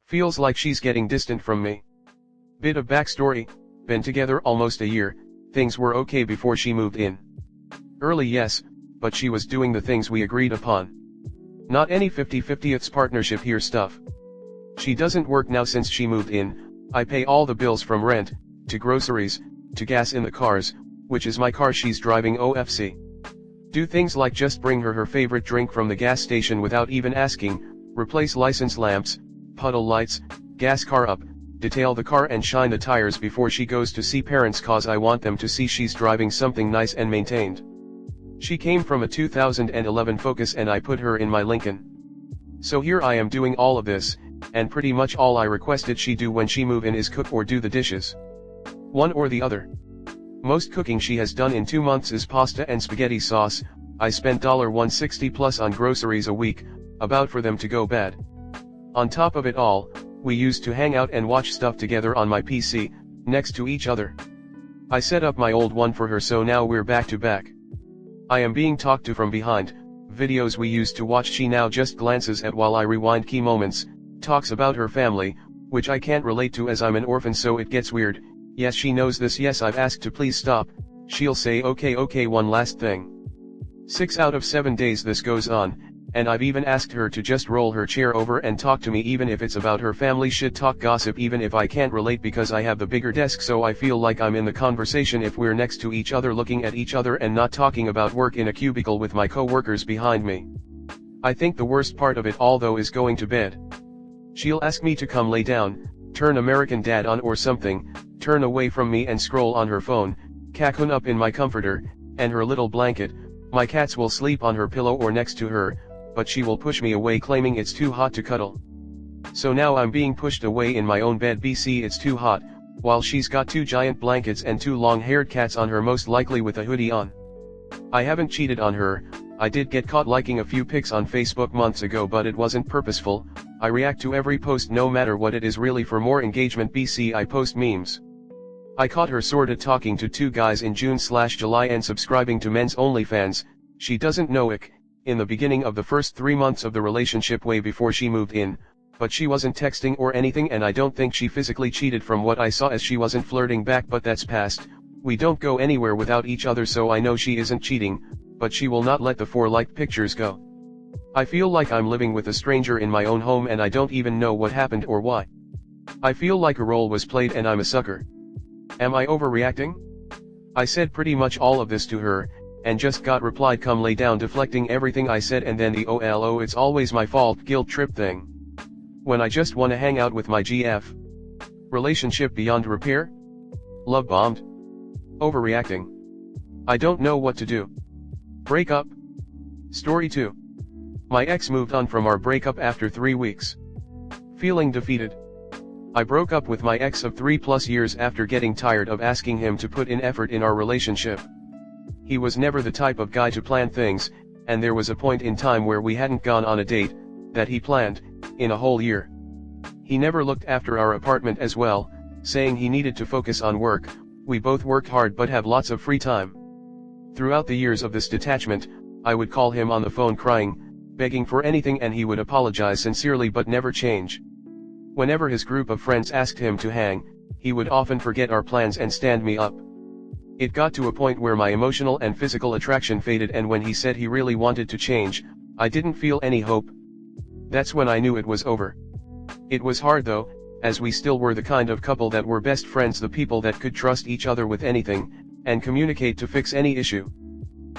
Feels like she's getting distant from me. Bit of backstory, been together almost a year, things were okay before she moved in. Early yes, but she was doing the things we agreed upon. Not any 50-50ths partnership here stuff. She doesn't work now since she moved in. I pay all the bills from rent, to groceries, to gas in the cars, which is my car she's driving OFC. Do things like just bring her favorite drink from the gas station without even asking, replace license lamps, puddle lights, gas car up, detail the car and shine the tires before she goes to see parents cause I want them to see she's driving something nice and maintained. She came from a 2011 Focus and I put her in my Lincoln. So here I am doing all of this, and pretty much all I requested she do when she move in is cook or do the dishes. One or the other. Most cooking she has done in 2 months is pasta and spaghetti sauce. I spent $160 plus on groceries a week, about for them to go bad. On top of it all, we used to hang out and watch stuff together on my PC, next to each other. I set up my old one for her so now we're back to back. I am being talked to from behind, videos we used to watch she now just glances at while I rewind key moments, talks about her family, which I can't relate to as I'm an orphan so it gets weird. Yes she knows this, yes I've asked to please stop, she'll say okay one last thing. 6 out of 7 days this goes on, and I've even asked her to just roll her chair over and talk to me even if it's about her family shit talk gossip even if I can't relate because I have the bigger desk so I feel like I'm in the conversation if we're next to each other looking at each other and not talking about work in a cubicle with my co-workers behind me. I think the worst part of it all though is going to bed. She'll ask me to come lay down, turn American Dad on or something, turn away from me and scroll on her phone, cocoon up in my comforter, and her little blanket. My cats will sleep on her pillow or next to her, but she will push me away claiming it's too hot to cuddle. So now I'm being pushed away in my own bed BC it's too hot, while she's got 2 giant blankets and 2 long-haired cats on her most likely with a hoodie on. I haven't cheated on her, I did get caught liking a few pics on Facebook months ago but it wasn't purposeful. I react to every post no matter what it is really for more engagement BC I post memes. I caught her sorta talking to 2 guys in June/July and subscribing to men's OnlyFans. She doesn't know it, in the beginning of the first 3 months of the relationship way before she moved in, but she wasn't texting or anything and I don't think she physically cheated from what I saw as she wasn't flirting back but that's past. We don't go anywhere without each other so I know she isn't cheating, but she will not let the 4 liked pictures go. I feel like I'm living with a stranger in my own home and I don't even know what happened or why. I feel like a role was played and I'm a sucker. Am I overreacting? I said pretty much all of this to her, and just got replied come lay down deflecting everything I said and then the oh it's always my fault guilt trip thing. When I just wanna hang out with my GF. Relationship beyond repair? Love bombed? Overreacting? I don't know what to do. Break up? Story 2. My ex moved on from our breakup after 3 weeks. Feeling defeated. I broke up with my ex of 3+ years after getting tired of asking him to put in effort in our relationship. He was never the type of guy to plan things, and there was a point in time where we hadn't gone on a date, that he planned, in a whole year. He never looked after our apartment as well, saying he needed to focus on work. We both worked hard but have lots of free time. Throughout the years of this detachment, I would call him on the phone crying, begging for anything and he would apologize sincerely but never change. Whenever his group of friends asked him to hang, he would often forget our plans and stand me up. It got to a point where my emotional and physical attraction faded and when he said he really wanted to change, I didn't feel any hope. That's when I knew it was over. It was hard though, as we still were the kind of couple that were best friends, the people that could trust each other with anything, and communicate to fix any issue.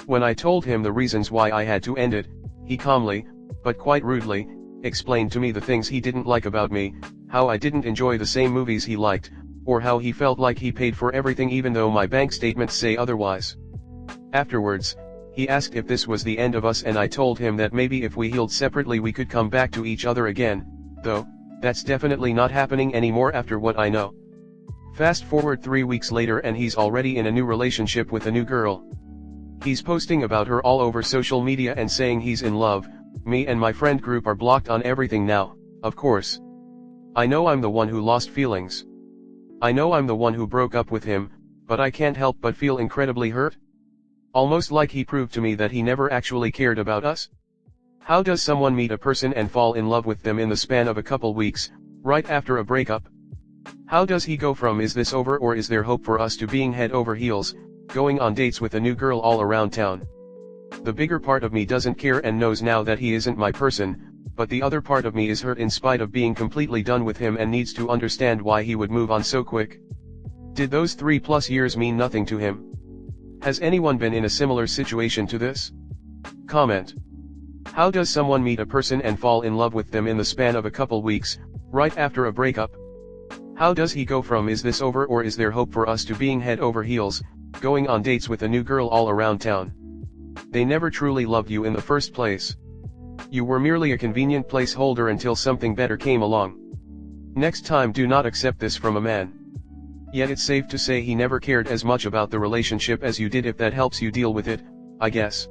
When I told him the reasons why I had to end it, he calmly, but quite rudely, explained to me the things he didn't like about me, how I didn't enjoy the same movies he liked, or how he felt like he paid for everything even though my bank statements say otherwise. Afterwards, he asked if this was the end of us and I told him that maybe if we healed separately we could come back to each other again, though, that's definitely not happening anymore after what I know. Fast forward 3 weeks later and he's already in a new relationship with a new girl. He's posting about her all over social media and saying he's in love. Me and my friend group are blocked on everything now, of course. I know I'm the one who lost feelings. I know I'm the one who broke up with him, but I can't help but feel incredibly hurt. Almost like he proved to me that he never actually cared about us. How does someone meet a person and fall in love with them in the span of a couple weeks, Right after a breakup. How does he go from "is this over or is there hope for us" to being head over heels, going on dates with a new girl all around town? The bigger part of me doesn't care and knows now that he isn't my person, but the other part of me is hurt in spite of being completely done with him and needs to understand why he would move on so quick. Did those 3+ years mean nothing to him? Has anyone been in a similar situation to this? Comment. How does someone meet a person and fall in love with them in the span of a couple weeks, right after a breakup? How does he go from "is this over or is there hope for us" to being head over heels, going on dates with a new girl all around town? They never truly loved you in the first place. You were merely a convenient placeholder until something better came along. Next time, do not accept this from a man. Yet it's safe to say he never cared as much about the relationship as you did, if that helps you deal with it, I guess.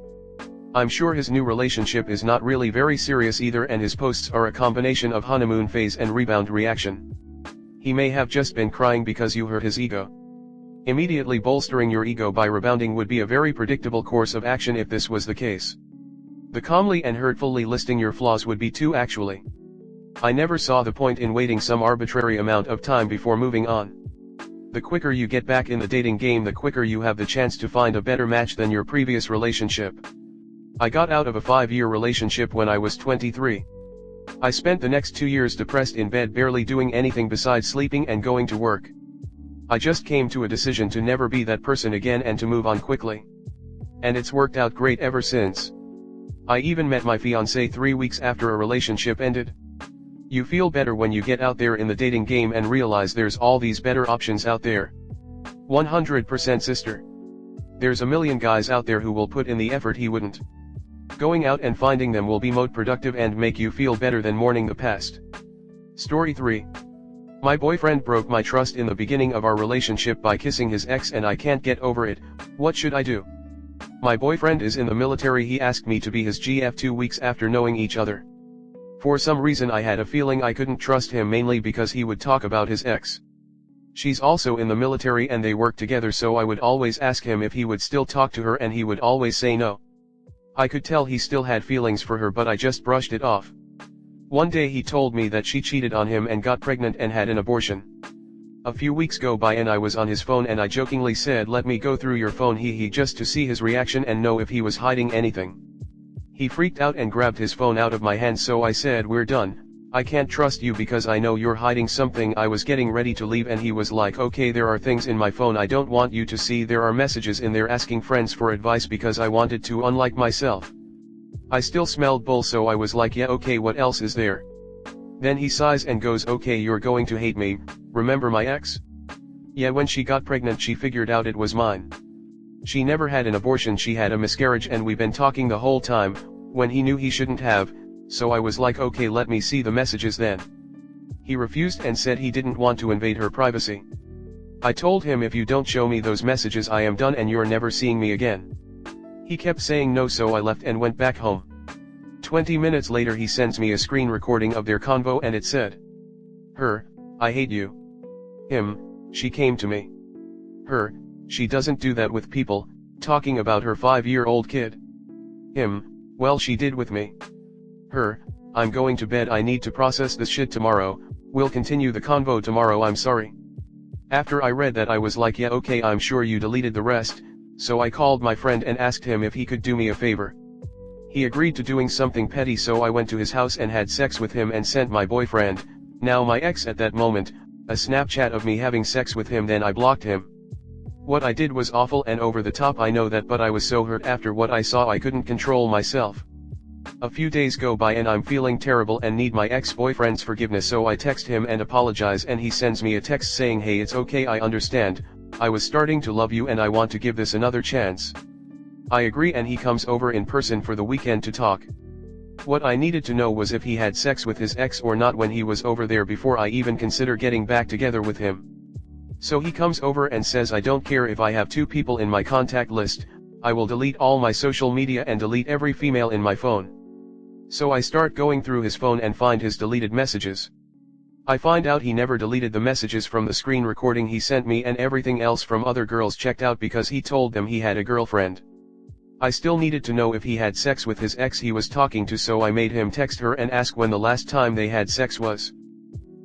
I'm sure his new relationship is not really very serious either, and his posts are a combination of honeymoon phase and rebound reaction. He may have just been crying because you hurt his ego. Immediately bolstering your ego by rebounding would be a very predictable course of action if this was the case. The calmly and hurtfully listing your flaws would be too, actually. I never saw the point in waiting some arbitrary amount of time before moving on. The quicker you get back in the dating game, the quicker you have the chance to find a better match than your previous relationship. I got out of a 5-year relationship when I was 23. I spent the next 2 years depressed in bed, barely doing anything besides sleeping and going to work. I just came to a decision to never be that person again and to move on quickly. And it's worked out great ever since. I even met my fiancée 3 weeks after a relationship ended. You feel better when you get out there in the dating game and realize there's all these better options out there. 100% sister. There's a million guys out there who will put in the effort he wouldn't. Going out and finding them will be more productive and make you feel better than mourning the past. Story 3. My boyfriend broke my trust in the beginning of our relationship by kissing his ex and I can't get over it. What should I do? My boyfriend is in the military. He asked me to be his GF 2 weeks after knowing each other. For some reason I had a feeling I couldn't trust him, mainly because he would talk about his ex. She's also in the military and they work together, so I would always ask him if he would still talk to her and he would always say no. I could tell he still had feelings for her, but I just brushed it off. One day he told me that she cheated on him and got pregnant and had an abortion. A few weeks go by and I was on his phone and I jokingly said, "Let me go through your phone," he just to see his reaction and know if he was hiding anything. He freaked out and grabbed his phone out of my hand, so I said, "We're done. I can't trust you because I know you're hiding something." I was getting ready to leave and he was like, "Okay, there are things in my phone I don't want you to see. There are messages in there asking friends for advice because I wanted to unlike myself." I still smelled bull, so I was like, "Yeah, okay, what else is there?" Then he sighs and goes, "Okay, you're going to hate me. Remember my ex? Yeah, when she got pregnant she figured out it was mine. She never had an abortion, she had a miscarriage, and we've been talking the whole time, when he knew he shouldn't have, so I was like, okay, let me see the messages then." He refused and said he didn't want to invade her privacy. I told him, "If you don't show me those messages I am done and you're never seeing me again." He kept saying no, so I left and went back home. 20 minutes later he sends me a screen recording of their convo and it said, "Her, I hate you." Him, she came to me. Her, she doesn't do that with people, talking about her 5-year-old kid. Him, well, she did with me. Her, "I'm going to bed, I need to process this shit tomorrow, we'll continue the convo tomorrow, I'm sorry." After I read that I was like, "Yeah, okay, I'm sure you deleted the rest," so I called my friend and asked him if he could do me a favor. He agreed to doing something petty, so I went to his house and had sex with him and sent my boyfriend, now my ex at that moment, a Snapchat of me having sex with him. Then I blocked him. What I did was awful and over the top, I know that, but I was so hurt after what I saw I couldn't control myself. A few days go by and I'm feeling terrible and need my ex-boyfriend's forgiveness, so I text him and apologize and he sends me a text saying, "Hey, it's okay, I understand, I was starting to love you and I want to give this another chance." I agree and he comes over in person for the weekend to talk. What I needed to know was if he had sex with his ex or not when he was over there before I even consider getting back together with him. So he comes over and says, "I don't care if I have 2 people in my contact list, I will delete all my social media and delete every female in my phone." So I start going through his phone and find his deleted messages. I find out he never deleted the messages from the screen recording he sent me, and everything else from other girls checked out because he told them he had a girlfriend. I still needed to know if he had sex with his ex he was talking to, so I made him text her and ask when the last time they had sex was.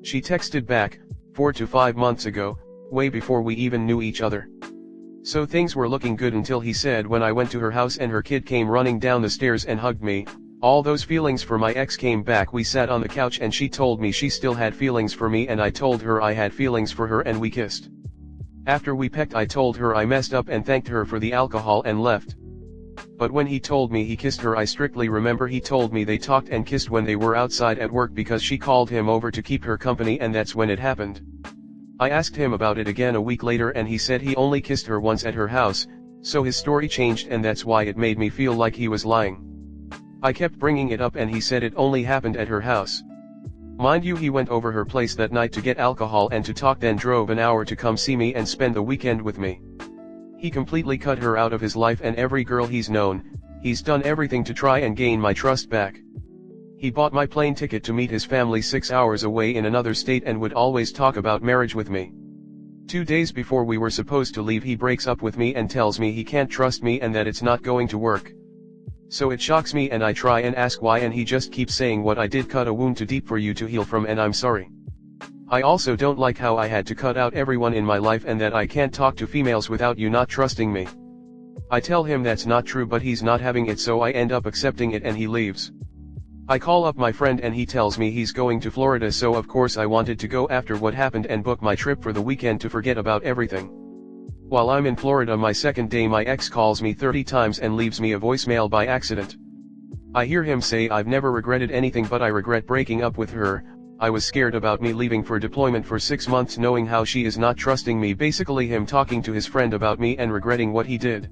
She texted back, 4 to 5 months ago, way before we even knew each other. So things were looking good until he said when I went to her house and her kid came running down the stairs and hugged me, all those feelings for my ex came back. We sat on the couch and she told me she still had feelings for me and I told her I had feelings for her and we kissed. After we pecked I told her I messed up and thanked her for the alcohol and left. But when he told me he kissed her I strictly remember he told me they talked and kissed when they were outside at work because she called him over to keep her company and that's when it happened. I asked him about it again a week later and he said he only kissed her once at her house, so his story changed and that's why it made me feel like he was lying. I kept bringing it up and he said it only happened at her house. Mind you, he went over her place that night to get alcohol and to talk, then drove an hour to come see me and spend the weekend with me. He completely cut her out of his life and every girl he's known. He's done everything to try and gain my trust back. He bought my plane ticket to meet his family 6 hours away in another state and would always talk about marriage with me. 2 days before we were supposed to leave he breaks up with me and tells me he can't trust me and that it's not going to work. So it shocks me and I try and ask why and he just keeps saying what I did cut a wound too deep for you to heal from and I'm sorry. I also don't like how I had to cut out everyone in my life and that I can't talk to females without you not trusting me. I tell him that's not true but he's not having it so I end up accepting it and he leaves. I call up my friend and he tells me he's going to Florida so of course I wanted to go after what happened and book my trip for the weekend to forget about everything. While I'm in Florida my second day my ex calls me 30 times and leaves me a voicemail by accident. I hear him say I've never regretted anything but I regret breaking up with her. I was scared about me leaving for deployment for 6 months knowing how she is not trusting me, basically him talking to his friend about me and regretting what he did.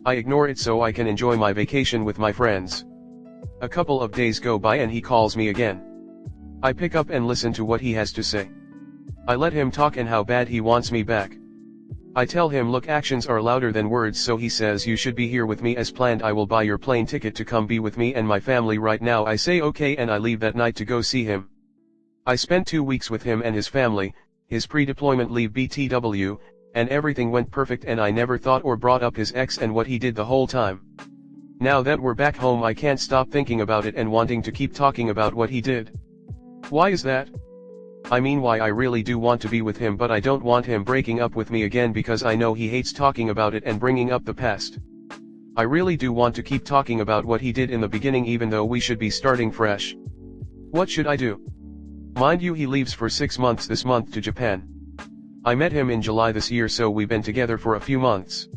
I ignore it so I can enjoy my vacation with my friends. A couple of days go by and he calls me again. I pick up and listen to what he has to say. I let him talk and how bad he wants me back. I tell him look, actions are louder than words, so he says you should be here with me as planned. I will buy your plane ticket to come be with me and my family right now. I say okay and I leave that night to go see him. I spent 2 weeks with him and his family, his pre-deployment leave BTW, and everything went perfect and I never thought or brought up his ex and what he did the whole time. Now that we're back home I can't stop thinking about it and wanting to keep talking about what he did. Why is that? I mean, why? I really do want to be with him but I don't want him breaking up with me again because I know he hates talking about it and bringing up the past. I really do want to keep talking about what he did in the beginning even though we should be starting fresh. What should I do? Mind you, he leaves for 6 months this month to Japan. I met him in July this year so we've been together for a few months.